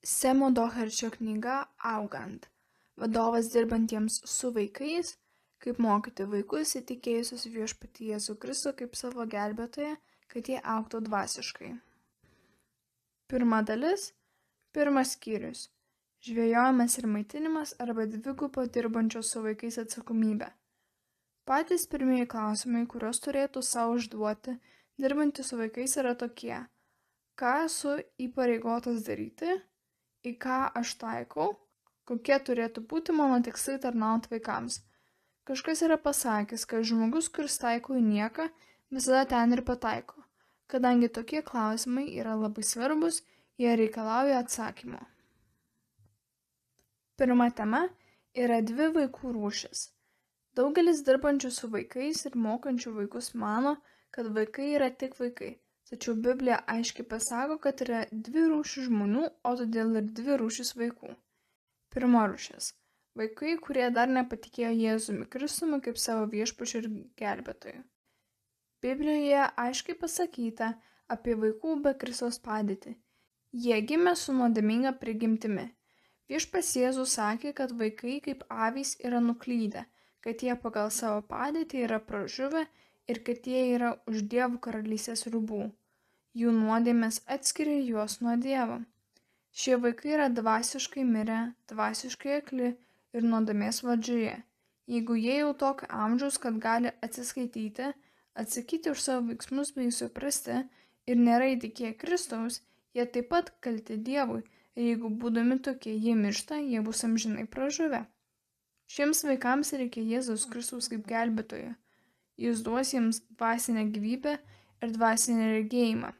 Semo Doherčio knyga Augant. Vadovas dirbantiems su vaikais, kaip mokyti vaikus įtikėjusius Viešpatį Jėzų Kristų kaip savo gelbėtoją, kad jie augtų dvasiškai. Pirma dalis. Pirmas skyrius. Žvejojimas ir maitinimas arba dvigubo dirbančio su vaikais atsakomybė. Patys pirmieji klausimai, kuriuos turėtų savo užduoti dirbantys su vaikais, yra tokie: ką esu įpareigotas daryti, į ką aš taikau, kokie turėtų būti mano tikslai tarnaujant vaikams. Kažkas yra pasakęs, kad žmogus, kuris taiko į nieką, visada ten ir pataiko. Kadangi tokie klausimai yra labai svarbus, jie reikalauja atsakymo. Pirma tema yra 2 vaikų rūšis. Daugelis dirbančių su vaikais ir mokančių vaikus mano, kad vaikai yra tik vaikai. Tačiau Biblija aiškiai pasako, kad yra 2 rūšys žmonių, o todėl ir 2 rūšys vaikų. Pirma rūšis. Vaikai, kurie dar nepatikėjo Jėzumi Kristumi kaip savo viešpačiu ir gelbėtoju. Biblijoje aiškiai pasakyta apie vaikų be Kristaus padėtį. Jie gimė su nuodėminga prigimtimi. Viešpats Jėzus sakė, kad vaikai kaip avys yra nuklydę, kad jie pagal savo padėtį yra pražuvę ir kad jie yra už Dievo karalystės ribų. Jų nuodėmės atskiria juos nuo Dievo. Šie vaikai yra dvasiškai mirę, dvasiškai akli ir nuodėmės valdžioje. Jeigu jie jau tokio amžiaus, kad gali atsiskaityti, atsakyti už savo veiksmus bei suprasti ir nėra įtikėję Kristaus, jie taip pat kalti Dievui ir jeigu būdami tokie jie miršta, jie bus amžinai pražuvę. Šiems vaikams reikia Jėzaus Kristaus kaip gelbėtojo. Jis duos jiems dvasinę gyvybę ir dvasinį regėjimą,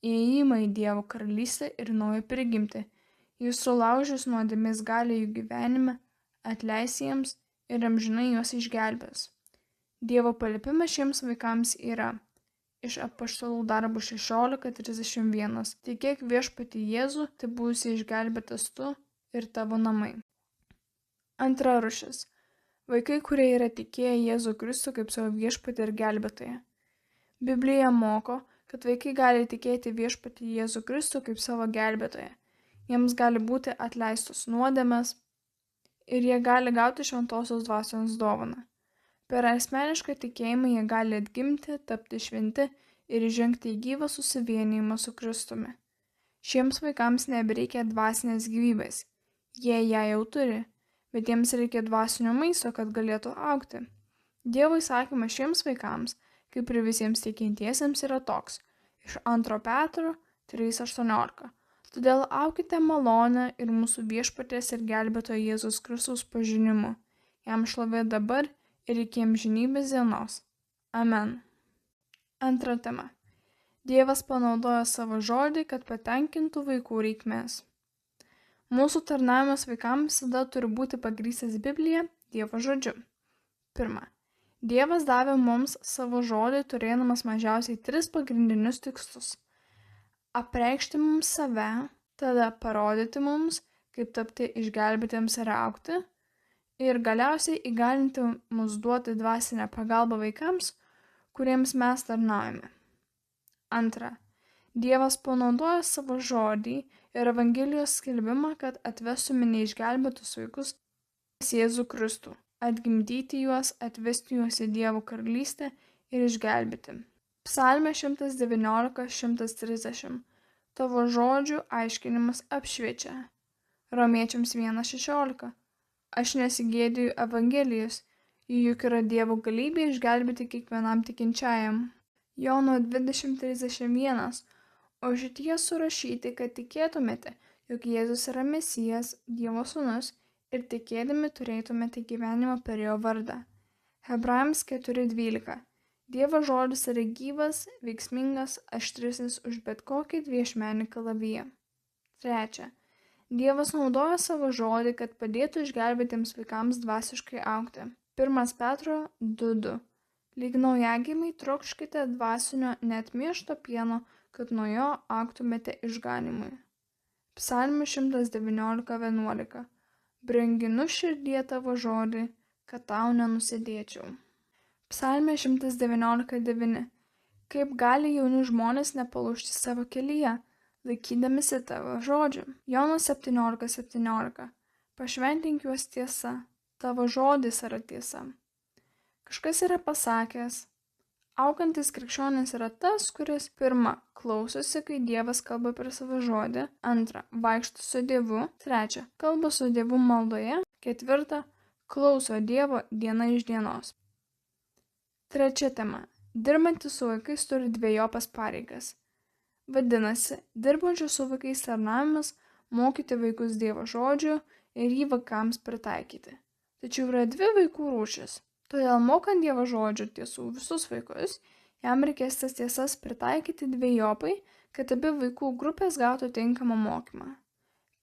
įėjimą į Dievo karalystę ir naują prigimtį. Jis sulaužys nuodėmės galią jų gyvenime, atleis jiems ir amžinai juos išgelbės. Dievo paliepimas šiems vaikams yra iš Apaštalų darbų 16:31. Tikėk Viešpatį Jėzų, tai būsi išgelbėtas tu ir tavo namai. Antra rūšis. Vaikai, kurie yra tikėję Jėzų Kristų kaip savo viešpatį ir gelbėtoją. Biblija moko, kad vaikai gali tikėti Viešpatį Jėzų Kristų kaip savo gelbėtoją. Jiems gali būti atleistos nuodėmės ir jie gali gauti šventosios dvasios dovaną. Per asmenišką tikėjimą jie gali atgimti, tapti šventi ir įžengti į gyvą susivienijimą su Kristumi. Šiems vaikams nebereikia dvasinės gyvybės. Jie ją jau turi, bet jiems reikia dvasinio maisto, kad galėtų augti. Dievo įsakymas šiems vaikams, kaip ir visiems tikintiesiems, yra toks iš 2 Petro 3:18. Todėl aukite malonę ir mūsų viešpaties ir gelbėtojo Jėzaus Kristaus pažinimu. Jam šlovė dabar ir iki amžinybės dienos. Amen. Antra tema. Dievas panaudoja savo žodį, kad patenkintų vaikų reikmes. Mūsų tarnavimas vaikams visada turi būti pagrįstas Biblija, Dievo žodžiu. Pirma. Dievas davė mums savo žodį, turėdamas mažiausiai 3 pagrindinius tikslus. Apreikšti mums save, tada parodyti mums, kaip tapti išgelbėtiems ir augti, ir galiausiai įgalinti mus duoti dvasinę pagalbą vaikams, kuriems mes tarnaujame. Antra. Dievas panaudoja savo žodį ir Evangelijos skelbimą, kad atvestume neišgelbėtus vaikus pas Jėzų Kristų, atgimdyti juos, atvesti juos į Dievo karalystę ir išgelbėti. Psalmė 119:130. Tavo žodžių aiškinimas apšviečia. Romiečiams 1:16. Aš nesigėdiju Evangelijos, juk yra Dievo galybė išgelbėti kiekvienam tikinčiajam. Jono 20:31. O šitie surašyti, kad tikėtumėte, jog Jėzus yra Mesijas, Dievo sūnus, ir tikėdami turėtumėte gyvenimą per jo vardą. Hebrajams 4:12. Dievo žodis yra gyvas, veiksmingas, aštresnis už bet kokį dviešmenį kalaviją. Trečia. Dievas naudoja savo žodį, kad padėtų išgelbėtiems vaikams dvasiškai augti. 1 Petro 2:2. Lyg naujagimiai trokškite dvasinio net miešto pieno, kad nuo jo augtumėte išganymui. Psalmė 119:11. Branginu širdie tavo žodį, kad tau nenusidėčiau. Psalmė 119:9. Kaip gali jauni žmonės nepalūžti savo kelyje, laikydamisi tavo žodžių. Jonas 17:17. Pašventink juos tiesa, tavo žodis yra tiesa. Kažkas yra pasakęs, augantis krikščionis yra tas, kuris pirma klausosi, kai Dievas kalba per savo žodį, antra vaikšto su Dievu, trečia kalba su Dievu maldoje, ketvirta klauso Dievo diena iš dienos. Trečia tema. Dirbantis su vaikais turi dvejopas pareigas. Vadinasi, dirbančių su vaikais tarnavimas mokyti vaikus Dievo žodžių ir jį vaikams pritaikyti. Tačiau yra dvi vaikų rūšis. Todėl mokant Dievo žodžių tiesų visus vaikus, jam reikės tas tiesas pritaikyti dvejopai, kad abi vaikų grupės gautų tinkamą mokymą.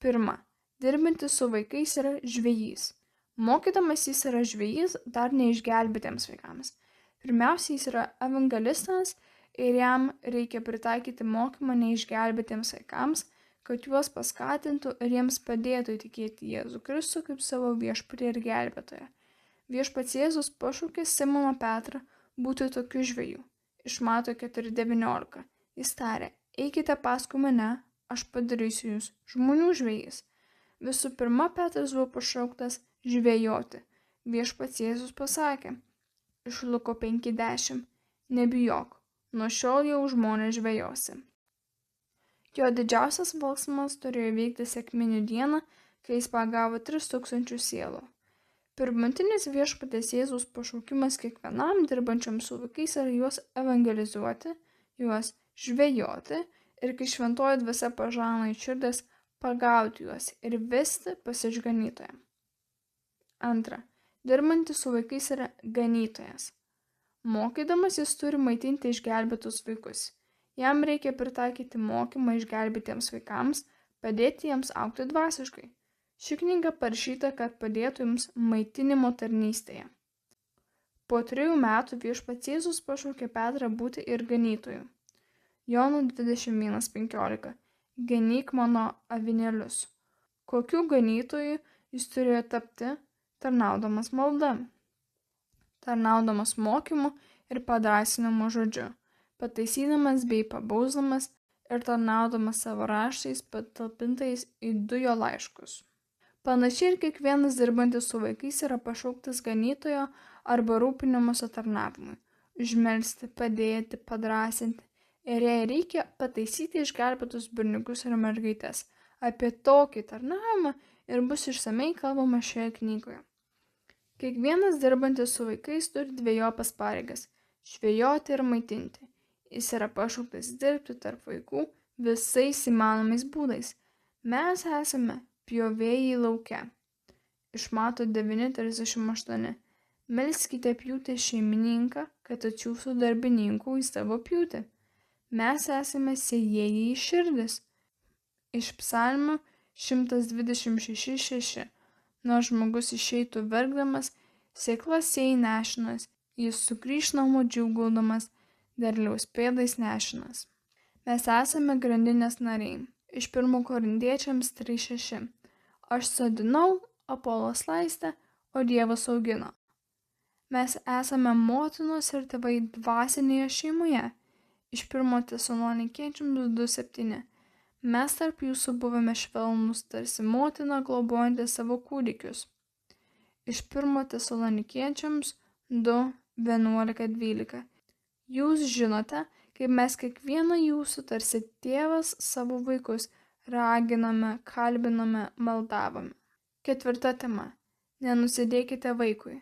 Pirma, dirbantis su vaikais yra žvejys. Mokydamas jis yra žvejys dar neišgelbėtiems vaikams. Pirmiausia, jis yra evangelistas ir jam reikia pritaikyti mokymą neišgelbėtiems vaikams, kad juos paskatintų ir jiems padėtų įtikėti Jėzų Kristų kaip savo viešpatį ir gelbėtoją. Viešpats Jėzus pašaukė Simoną Petrą būti tokiu žvejų. Iš Mato 4:19. Jis tarė, eikite paskui mane, aš padarysiu jūs žmonių žvejais. Visų pirma, Petras buvo pašauktas žvejoti. Viešpats Jėzus pasakė, iš Luko 5:10, nebijok, nuo šiol jau žmonės žvejosi. Jo didžiausias valksmas turėjo vykti sekminių dieną, kai jis pagavo 3000 sielų. Pirmutinis viešpatės Jėzaus pašaukimas kiekvienam dirbančiam su vaikais yra juos evangelizuoti, juos žvejoti ir kai šventoji dvasia pažadina į širdis, pagauti juos ir vesti pas išganytoją. Antra, dirbantis su vaikais yra ganytojas. Mokydamas jis turi maitinti išgelbėtus vaikus. Jam reikia pritaikyti mokymą išgelbėtiems vaikams, padėti jiems augti dvasiškai. Ši knyga parašyta, kad padėtų jums maitinimo tarnystėje. Po 3 metų viešpats Jėzus pašaukė Petrą būti ir ganytoju. Jono 21:15. Ganyk mano avinėlius. Kokiu ganytoju jis turėjo tapti? Tarnaudamas malda, tarnaudamas mokymu ir padrąsinimu žodžiu, pataisydamas bei pabausdamas ir tarnaudamas savo raštais patalpintais į 2 jo laiškus. Panašiai ir kiekvienas dirbantis su vaikais yra pašauktas ganytojo arba rūpinimosi tarnavimui, užmelsti, padėti, padrąsinti ir jei reikia pataisyti išgelbėtus berniukus ir mergaites. Apie tokį tarnavimą ir bus išsamei kalbama šioje knygoje. Kiekvienas dirbantis su vaikais turi dvejopas pareigas – žvejoti ir maitinti. Jis yra pašauktas dirbti tarp vaikų visais įmanomais būdais. Mes esame pjovėjai lauke. Iš Mato 9:38. Melskite pjūtės šeimininką, kad atsiųstų darbininkų į savo pjūtį. Mes esame sėjėjai į širdis. Iš Psalmių 126:6. Nors žmogus išeitų verkdamas, sėklas sėjai nešinas, jis sugrįš namo džiūgaudamas, derliaus pėdais nešinas. Mes esame grandinės nariai. Iš 1 Korintiečiams 3:6. Aš sodinau, Apolas laistė, o Dievas augino. Mes esame motinos ir tėvai dvasinėje šeimoje. Iš 1 Tesalonikiečiams 2:7. Mes tarp jūsų buvome švelnūs, tarsi motina globojanti savo kūdikius. Iš 1 Tesalonikiečiams 2:11-12. Jūs žinote, kaip mes kiekvieną jūsų tarsi tėvas savo vaikus raginame, kalbiname, maldavome. 4 tema. Nenusidėkite vaikui.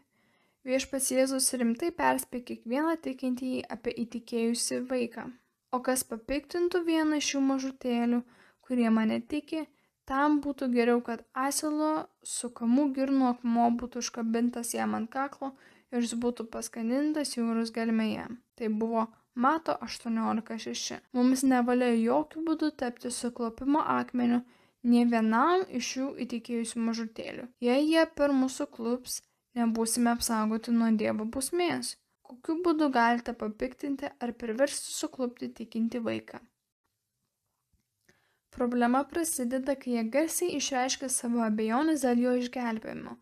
Viešpats Jėzus rimtai perspėja kiekvieną tikintįjį apie įtikėjusį vaiką. O kas papiktintų vieną iš šių mažutėlių, kurie mane tiki, tam būtų geriau, kad asilo sukamų girnų akmuo būtų užkabintas jam ant kaklo ir jis būtų paskandintas jūros gelmėje. Tai buvo Mato 18:6. Mums nevalia jokių būdų tapti suklopimo akmeniu nė vienam iš šių įtikėjusių mažutėlių. Jei jie per mūsų klups, nebūsime apsaugoti nuo Dievo bausmės. Kokiu būdu galite papiktinti ar priversti suklupti tikintį vaiką? Problema prasideda, kai jie garsiai išreiškia savo abejonės dėl jo išgelbėjimo,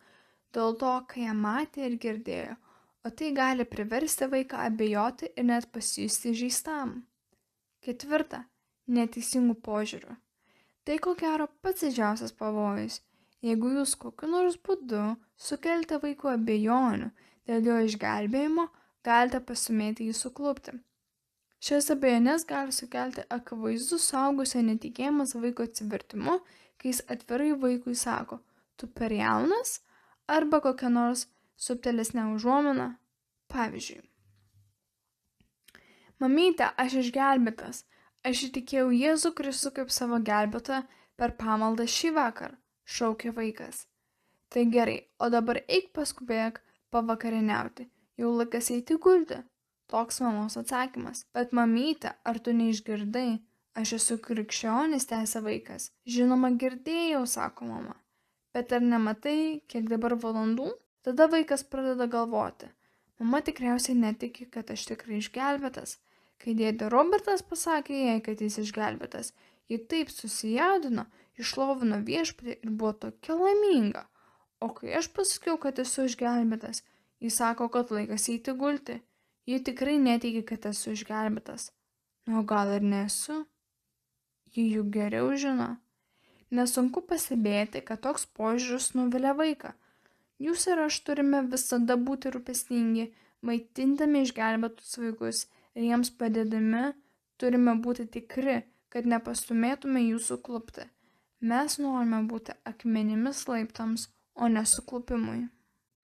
dėl to, ką jie matė ir girdėjo, o tai gali priversti vaiką abejoti ir net pasijusti žeistam. 4. neteisingų požiūrių. Tai ko gero pats didžiausias pavojus, jeigu jūs kokiu nors būdu sukeliate vaikų abejonių dėl jo išgelbėjimo, galite pastumėti jį suklupti. Šias abejonės gali sukelti akivaizdus suaugusio netikėjimas vaiko atsivertimu, kai jis atvirai vaikui sako, tu per jaunas, arba kokia nors subtilesnė užuomina. Pavyzdžiui, mamyte, aš išgelbėtas, aš įtikėjau Jėzų Kristų kaip savo gelbėtoją per pamaldą šį vakar, šaukė vaikas. Tai gerai, o dabar eik paskubėk pavakarieniauti, jau laikas eiti gulti. Toks mamos atsakymas. Bet mamyte, ar tu neišgirdai? Aš esu krikščionis, tęsia vaikas. Žinoma, girdėjau, sako mama. Bet ar nematai, kiek dabar valandų? Tada vaikas pradeda galvoti. Mama tikriausiai netiki, kad aš tikrai išgelbėtas. Kai dėdė Robertas pasakė jai, kad jis išgelbėtas, ji taip susijaudino, išlovino viešpatį ir buvo tokia laiminga. O kai aš pasakiau, kad esu išgelbėtas, jis sako, kad laikas eiti gulti. Ji tikrai netiki, kad esu išgelbėtas. O gal ir nesu? Ji juk geriau žino. Nesunku pastebėti, kad toks požiūris nuvilia vaiką. Jūs ir aš turime visada būti rūpestingi, maitindami išgelbėtus vaikus ir jiems padėdami turime būti tikri, kad nepastumėtume jų suklupti. Mes norime būti akmenimis laiptams, o ne suklupimui.